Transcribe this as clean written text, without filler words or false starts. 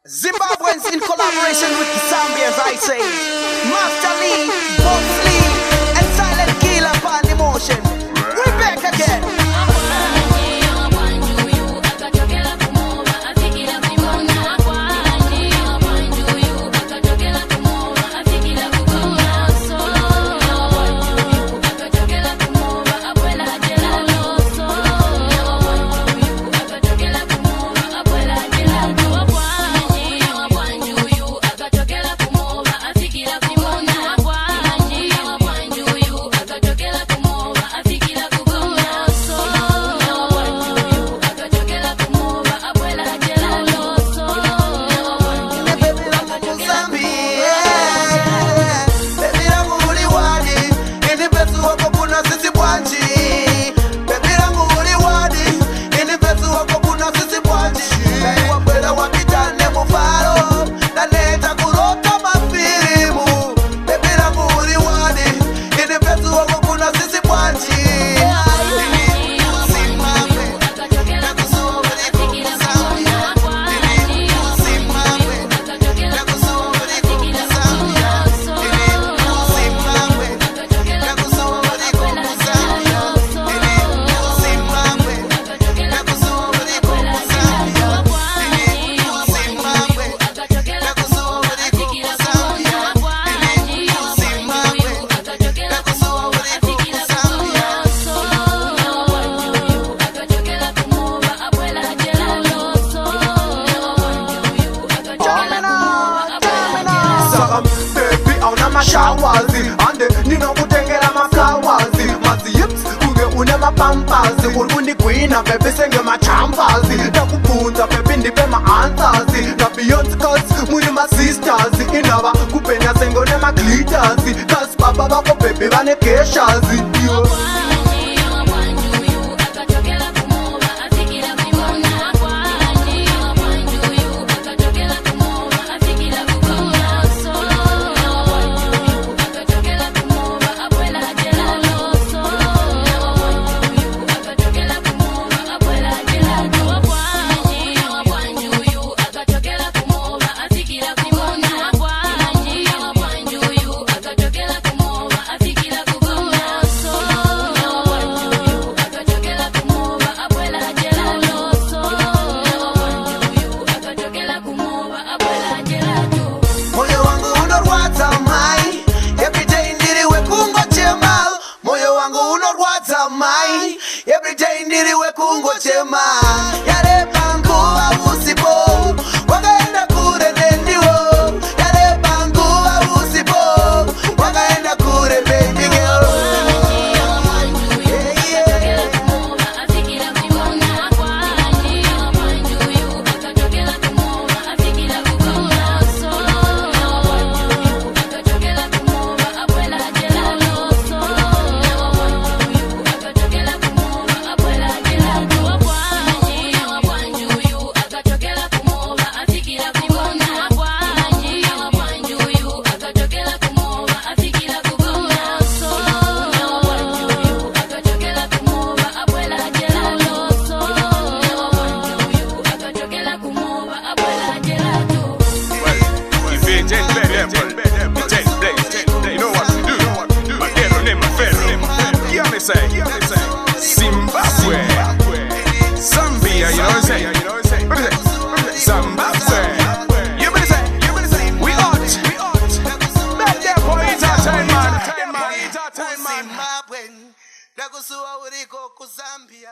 Zimbabweans in collaboration with the Zambians, I say. Master Lee, Boss Lee, and Silent Killer upon the motion. We're back again. Shawazi ande nino kutengera maflawazi maziyips kunge une mapampazi uri kwina bebe senge machampazi ndakubvunza bebe ndipe maansazi nabeyonce cause muri masisters inava kupenya sengo nemagliters cause baba vako bebe vane geshazi Every day ndiriwe kungochema yale bangu abusipo wakaenda kure nendiwo yale bangu abusipo wakaenda kure baby girl Zimbabwe, Zambia, you know what I'm saying? What is it? Zimbabwe, you better say, we out. Back there for entertainment. Zimbabwe, ndakusuwa uriko ku Zambia.